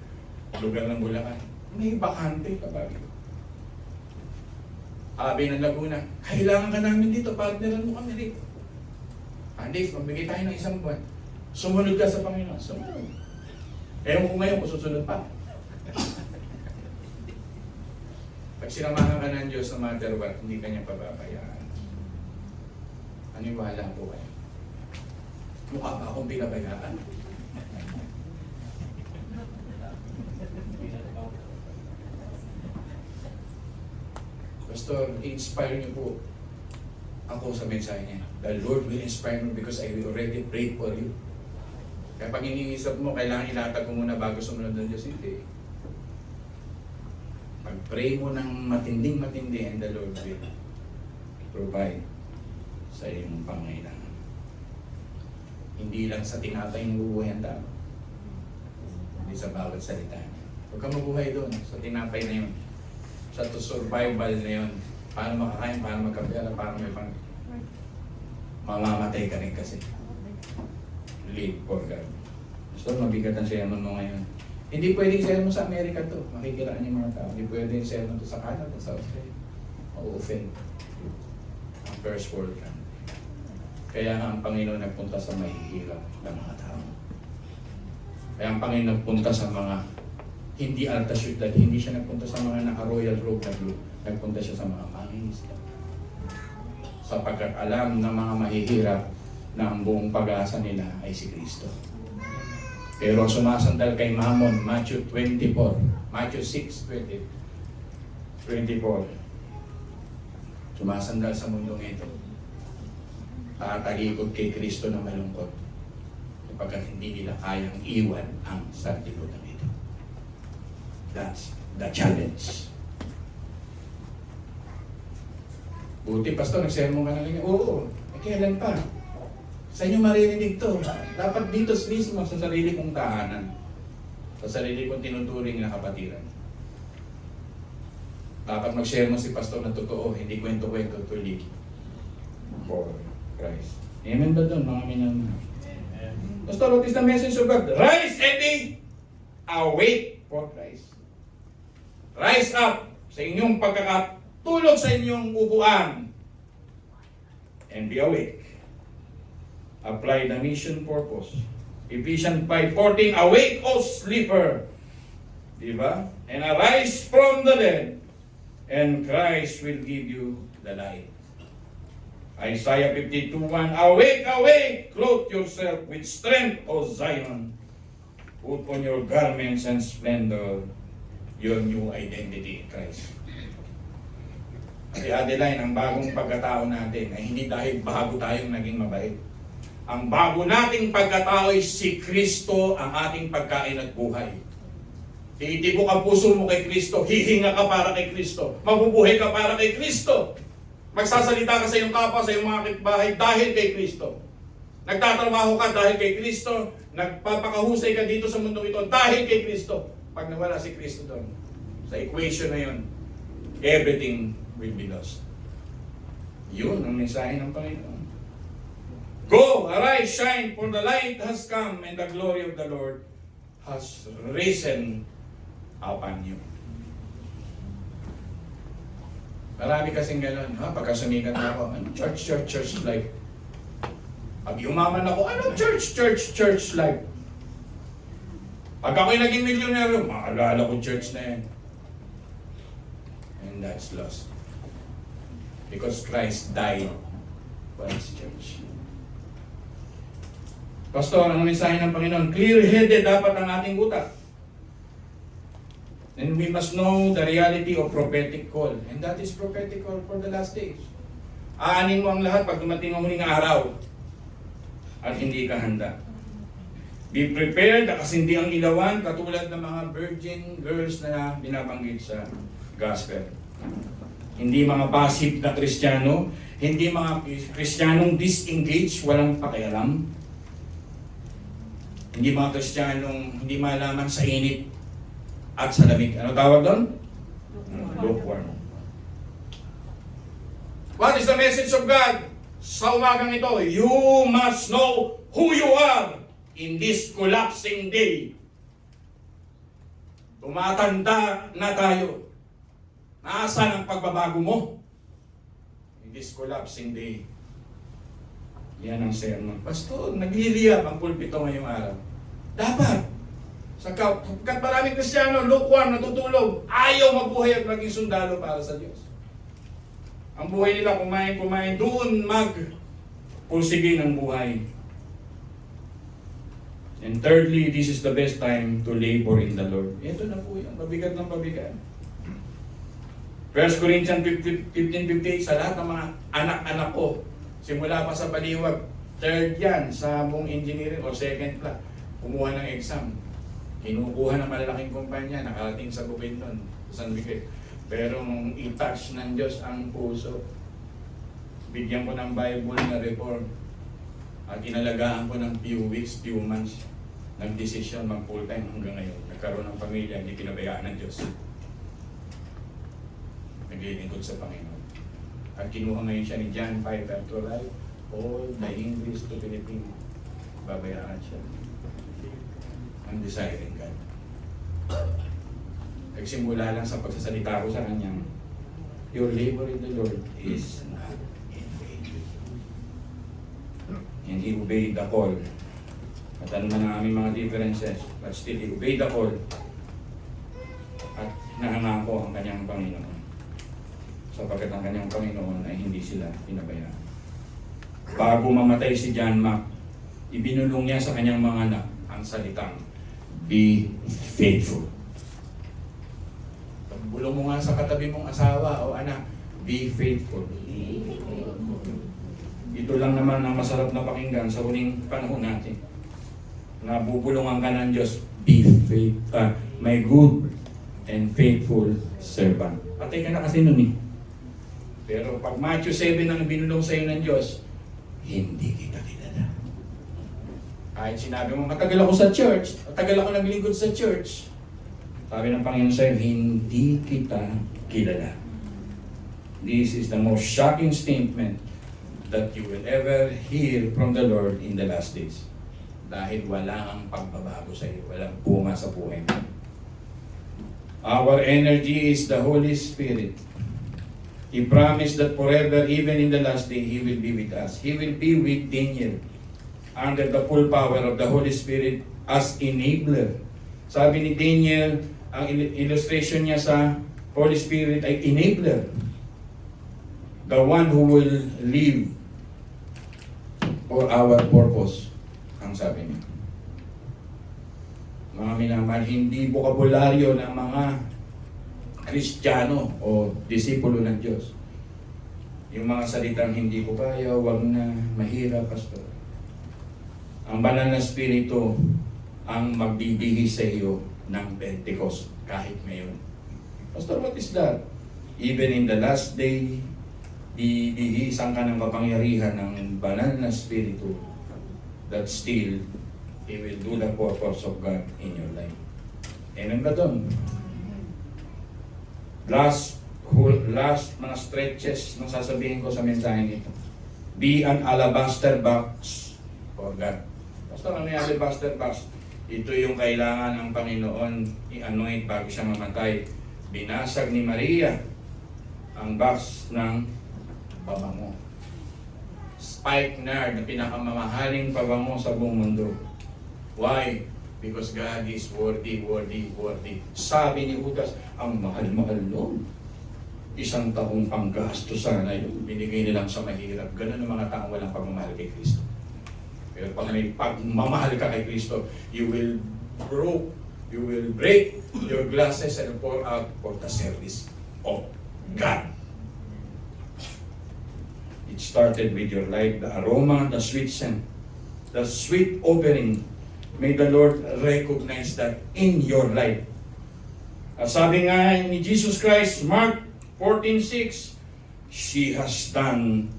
lugar ng Bulacan. May bakante ka Baguio. Sabi ng Laguna, kailangan ka namin dito, partneran mo kami dito. Andy, magbigay tayo ng isang buwan. Sumunod ka sa Panginoon. Sumunod. Ewan ko ngayon kung susunod pa. Pag sinamahan ka ng Diyos no matter what, hindi ka niya pababayaan. Aniwala po kayo. Mukha ba akong pinabayaan? Pastor, i-inspire niyo po ako sa mensahe niya. The Lord will inspire me because I will already pray for you. Kaya pag iniisip mo, kailangan ilatag ko muna bago sumunod ng Diyos. Hindi. Pag-pray mo ng matinding-matindi and the Lord will provide sa iyong pangailangan. Hindi lang sa tinapay ng bubuhay ang tao. Hindi sa bawat salita niya. Huwag ka mabuhay doon sa tinapay na yun. Sa to survival na yun. Paano makakain, paano magkapera, paano may pang... Mamamatay ka rin kasi. Live for God. So, mabigat ang sermon mo ngayon. Hindi pwedeng sermon sa Amerika to. Makikiraan yung mga tao. Hindi pwedeng sermon to sa Canada, sa Australia. Mau-offend. Ang first world country. Kaya nga ang Panginoon nagpunta sa mahihirap ng mga tao. Kaya ang Panginoon nagpunta sa mga hindi alta syudad. Hindi siya nagpunta sa mga naka-royal robe na blue. Nagpunta siya sa mga mangingisda. Sapagkat alam ng mga mahihirap na ang buong pag-asa nila ay si Kristo. Pero sumasandal kay Mammon, Matthew 24, Matthew 6:24. Sumasandal sa mundong ito. Tatalikod kay Kristo na malungkot. Sapagkat hindi nila kayang iwan ang sanlibutan ito. That's the challenge. Buti, Pastor, nagsermon ka na lang. Oo, kailan pa? Sa inyo maririnig to. Dapat dito mismo sa sarili kong tahanan. Sa sarili kong tinuturing na kapatiran. Dapat mag-share mo si Pastor na totoo, hindi kwento-kwento to live for Christ. Amen ba doon, mga minamahal? Pastor, what is the message of God? Rise and be awake for Christ. Rise up sa inyong pagkakatulog sa inyong upuan and be awake. Apply the mission purpose. Ephesians 5:14, awake, O sleeper. Diba? And arise from the dead, and Christ will give you the light. Isaiah 52:1, awake, awake, clothe yourself with strength, O Zion. Put on your garments and splendor, your new identity in Christ. Kasi Adeline, ang bagong pagkatao natin ay hindi dahil bago tayong naging mabait. Ang bago nating pagkatao ay si Kristo ang ating pagkain at buhay. Iitibok ang puso mo kay Kristo, hihinga ka para kay Kristo, mabubuhay ka para kay Kristo. Magsasalita ka sa iyong kapwa, sa iyong mga kapitbahay dahil kay Kristo. Nagtatrabaho ka dahil kay Kristo, nagpapakahusay ka dito sa mundong ito dahil kay Kristo. Pag nawala si Kristo doon, sa equation na yun, everything will be lost. Yun ang mensahe ng Panginoon. Go, arise, shine, for the light has come and the glory of the Lord has risen upon you. Marami kasing gano'n, pagka sumikat ako, ano, church life. Pag umaman ako, ano, church life. Pag ako'y naging milyonaryo, maalala ko church na yan. And that's lost. Because Christ died for His church. Pastor, ang mensahe ng Panginoon, clear-headed dapat ang ating utak. And we must know the reality of prophetic call. And that is prophetic call for the last days. Aanin mo ang lahat pag dumating ang huling araw at hindi ka handa. Be prepared na kasindi ang ilawan katulad ng mga virgin girls na binabanggit sa gospel. Hindi mga passive na Kristiyano, Hindi mga Kristiyanong disengaged, walang pakialam. Hindi mga Kristiyanong hindi malaman sa init at sa lamig. Ano tawag doon? Lukewarm. What is the message of God sa umagang ito? You must know who you are in this collapsing day. Tumatanda na tayo. Nasaan ang pagbabago mo? In this collapsing day. Yan ang sermon. Pastor, nagliliyap ang pulpito ngayong araw. Dapat. Sapagkat maraming Kristiyano, lukewarm, natutulog, ayaw mabuhay at maging sundalo para sa Diyos. Ang buhay nila, kumain, doon mag-pursige ng buhay. And thirdly, this is the best time to labor in the Lord. Ito na po yan, mabigat ng pabigat. 1 Corinthians 15:58, sa lahat ng mga anak-anak ko, simula pa sa baliwag, third yan sa buong engineering o second pa, kumuha ng exam. Kinukuha ng malalaking kumpanya, nakarating sa bukid nun, San Miguel. Pero nung i-touch ng Diyos ang puso, bigyan ko ng Bible na reform at inalagaan ko ng few weeks, few months, nag-decision mag-full time hanggang ngayon. Nagkaroon ng pamilya, hindi pinabayaan ng Diyos. Naglilingkod sa Panginoon. At kinuha ngayon siya ni John 5 after life, all the English to Philippines. Babayaan siya. Ang desiring God. Nagsimula lang sa pagsasalita ko sa kanyang, your labor in the Lord is not in vain. And he obeyed the call. At ano man ang aming mga differences, but still he obeyed the call. At nangangako ang kanyang Panginoon. Sapagkat ang kanyang Panginoon ay hindi sila pinabayaan. Bago mamatay si John Mack, ibinulong niya sa kanyang mga anak ang salitang, be faithful. Bulong mo nga sa katabi mong asawa o anak, be faithful. Ito lang naman ang masarap na pakinggan sa huling panahon natin. Nabubulungan ka ng Diyos, be faithful, my good and faithful servant. Patay ka na kasi nun eh. Pero pag Matthew 7 ang binulong sa iyo ng Diyos, hindi kita kilala. Kahit sinabi mo, matagal ako sa church, matagal ako naglingkod sa church, sabi ng Panginoon sa iyo, hindi kita kilala. This is the most shocking statement that you will ever hear from the Lord in the last days. Dahil wala ang pagbabago sa iyo, walang bunga sa buhay mo. Our energy is the Holy Spirit. He promised that forever, even in the last day, He will be with us. He will be with Daniel under the full power of the Holy Spirit as enabler. Sabi ni Daniel, ang illustration niya sa Holy Spirit ay enabler. The one who will live for our purpose, ang sabi niya. Mga minamahal, hindi bokabularyo ng mga Kristiyano o disipulo ng Diyos. Yung mga salitang hindi ko kaya, wag na, mahirap, pastor. Ang banal na spirito ang magbibihis sa iyo ng Pentecost kahit ngayon. Pastor, what is that? Even in the last day, bibihisan ka ng kapangyarihan ng banal na spirito that still He will do the purpose of God in your life. Amen ba doon? Last mga stretches na sasabihin ko sa mensahe nito. Be an alabaster box for God. Basta ano yung alabaster box? Ito yung kailangan ng Panginoon i-anoint bago siya mamatay. Binasag ni Maria ang box ng pabango. Spikenard na pinakamamahaling pabango sa buong mundo. Why? Because God is worthy, worthy, worthy. Sabi ni Judas, ang mahal-mahal noon. Isang taong panggasto sana yun. Binigay nilang sa mahirap. Ganun ang mga taong walang pagmamahal kay Kristo. Pero pag may pagmamahal ka kay Kristo, you will break your glasses and pour out for the service of God. It started with your life, the aroma, the sweet scent, the sweet offering. May the Lord recognize that in your life. At sabi nga ni Jesus Christ, Mark 14:6, she has done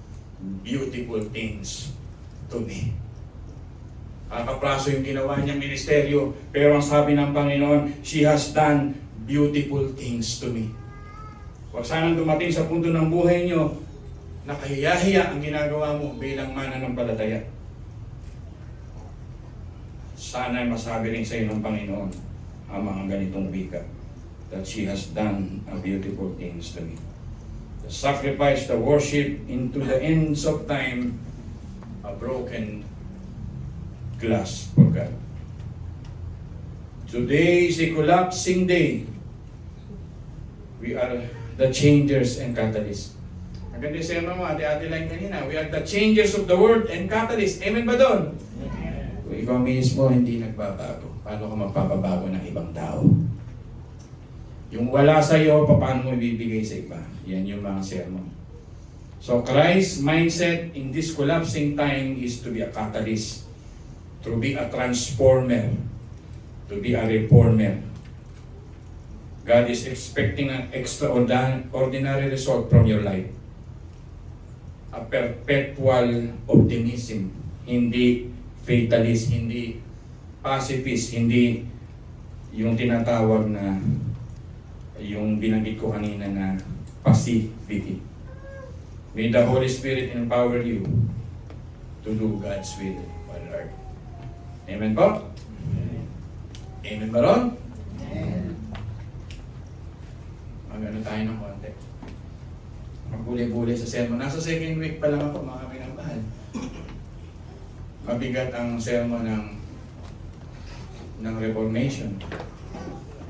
beautiful things to me. Kakapraso yung ginawa niyang ministeryo, pero ang sabi ng Panginoon, she has done beautiful things to me. Huwag sanang dumating sa punto ng buhay niyo na kahiyahiya ang ginagawa mo bilang mananampalataya. Sana masabi rin sa iyo ng Panginoon ang mga ganitong wika, that she has done a beautiful things to me. The sacrifice, the worship into the ends of time, a broken glass for God. Today is a collapsing day. We are the changers and catalysts. Ang ganda yung sermon mo, ate lang kanina. We are the changers of the world and catalysts. Amen ba doon? Kung ikaw mismo hindi nagbabago, paano ka magpapabago ng ibang tao? Yung wala sa iyo, paano mo ibibigay sa iba? Yan yung mga sermon. So Christ's mindset in this collapsing time is to be a catalyst, to be a transformer, to be a reformer. God is expecting an extraordinary result from your life. A perpetual optimism, hindi fatalist, hindi pacifist, hindi yung tinatawag na yung binanggit ko kanina na passivity. May the Holy Spirit empower you to do God's will on earth. Amen po? Amen ba ron? Magano tayo ng konti. Magbuli-buli sa sermon. Nasa second week pa lang ako, mga minamahal. Mabigat ang sermon ng Reformation.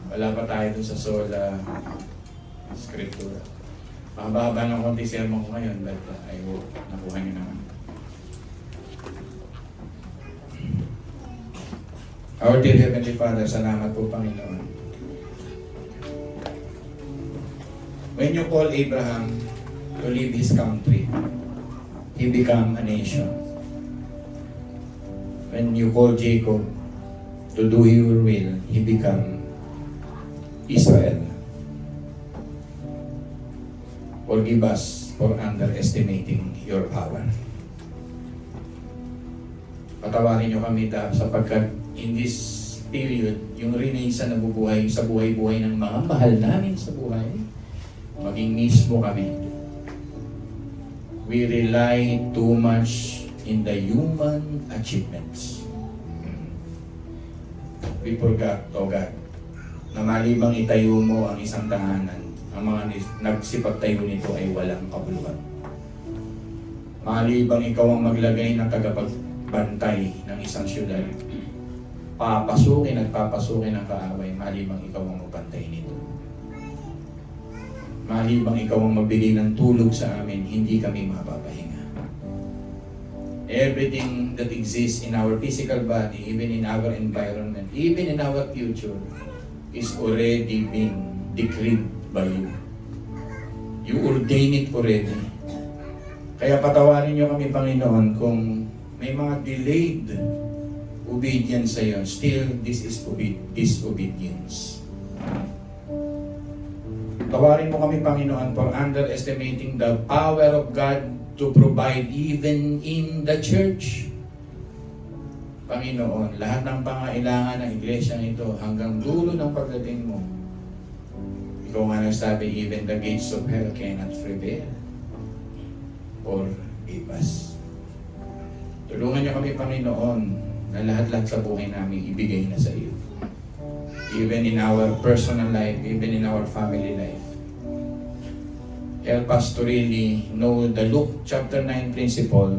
Wala pa tayo dun sa sola scriptura. Mahaba-haba ng konti sermon ko ngayon, but I hope nakuha niyo naman. Our dear Heavenly Father, salamat po Panginoon. When you call Abraham to leave his country, he became a nation. When you call Jacob to do your will, he became Israel. Forgive us for underestimating your power. Patawarin niyo kami sapagkat in this period, yung remain sa nabubuhay, sa buhay-buhay ng mga mahal namin sa buhay, maging mismo kami. We rely too much in the human achievements. We forgot, O God, na malibang itayo mo ang isang tahanan, ang mga nagsipagtayo nito ay walang kabuluhan. Malibang ikaw ang maglagay ng tagapagbantay ng isang syudad, papasukin at papasukin ang kaaway, malibang ikaw ang magbantay nito. Malibang ikaw ang magbigay ng tulog sa amin, hindi kami mapapahinga. Everything that exists in our physical body, even in our environment, even in our future, is already being decreed by you. You ordain it already. Kaya patawarin niyo kami, Panginoon, kung may mga delayed obedience sa iyo, still this is disobedience. Tawarin mo kami, Panginoon, for underestimating the power of God to provide even in the church. Panginoon, lahat ng pangailangan ng iglesyang ito hanggang dulo ng pagdating mo. Ikaw nga nagsabi, even the gates of hell cannot prevail or give us. Tulungan niyo kami, Panginoon, na lahat-lahat sa buhay namin ibigay na sa iyo. Even in our personal life, even in our family life. Help us to really know the Luke chapter 9 principle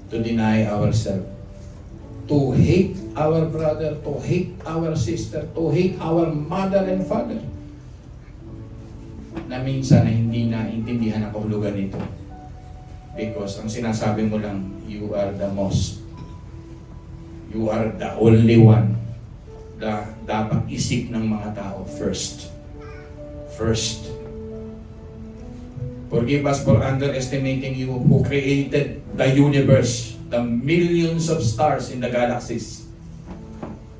to deny ourselves, to hate our brother, to hate our sister, to hate our mother and father. Na minsan na hindi naintindihan ang kahulugan nito. Because ang sinasabi mo lang, you are the most. You are the only one na dapat isip ng mga tao first. First. Forgive us for underestimating you who created the universe, the millions of stars in the galaxies.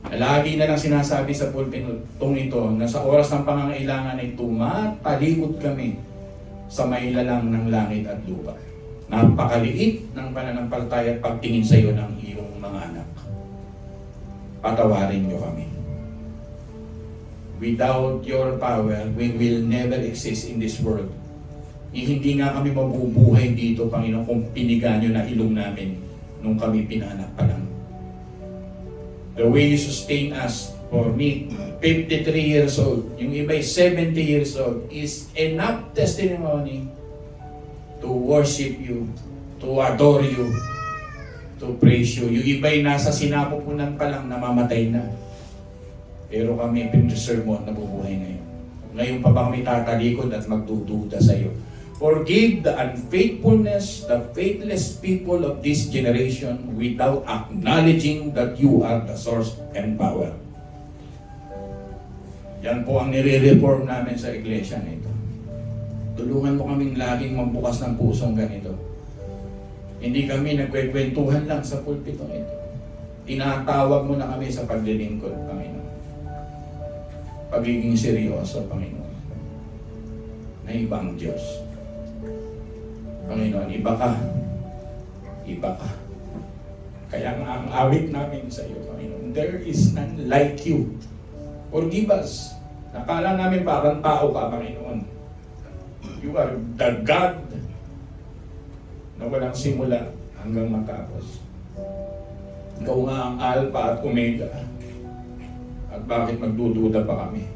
Lagi na lang sinasabi sa pulpitong ito na sa oras ng pangangailangan ay tumatalikod kami sa mailalang ng langit at lupa. Napakaliit ng pananampalataya at pagtingin sa iyo ng iyong mga anak. Patawarin niyo kami. Without your power, we will never exist in this world. Hindi nga kami mabubuhay dito, Panginoon, kung piniga niyo na ilong namin nung kami pinanak pa lang. The way you sustain us, for me, 53 years old, yung iba 70 years old, is enough testimony to worship you, to adore you, to praise you. Yung iba'y nasa sinapupunan pa lang, namamatay na. Pero kami, pinreserve mo at nabubuhay ngayon. Ngayon pa ba kami tatalikod at magdududa sa iyo? Forgive the unfaithfulness, the faithless people of this generation without acknowledging that you are the source and power. Yan po ang nire-reform namin sa iglesia nito. Tulungan mo kaming laging magbukas ng pusong ganito. Hindi kami nagkwekwentuhan lang sa pulpitong ito. Tinatawag mo na kami sa paglilingkod, Panginoon. Pagiging seryoso, Panginoon. Na ibang Diyos. Panginoon, iba ka. Iba ka. Kaya nga ang awit namin sa iyo, Panginoon, there is none like you. Forgive us. Nakala namin parang tao ka, Panginoon. You are the God na walang simula hanggang matapos. Ikaw nga ang Alpha at Omega. At bakit magdududa pa kami?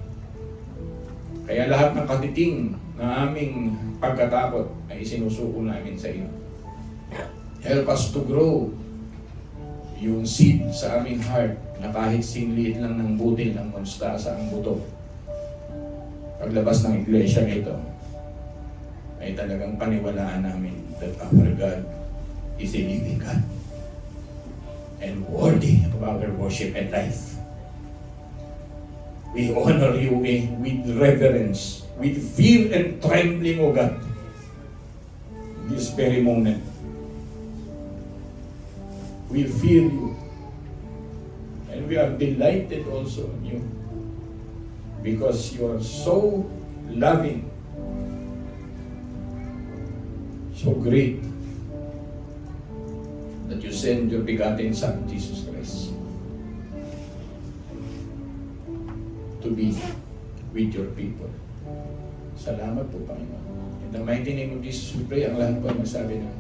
Kaya lahat ng katiting na aming pagkatakot ay isinusuko namin sa iyo. Help us to grow yung seed sa aming heart na kahit sinliit lang ng butil ng mustasa ang buto. Paglabas ng iglesia nito, ay talagang paniwalaan namin that our God is a living God and worthy of our worship and life. We honor you with reverence, with fear and trembling, O God, this very moment. We fear you and we are delighted also in you because you are so loving, so great, that you send your begotten Son, Jesus Christ, to be with your people. Salamat po, Panginoon. In the mighty name of Jesus, we pray. Ang lahat po magsabi ng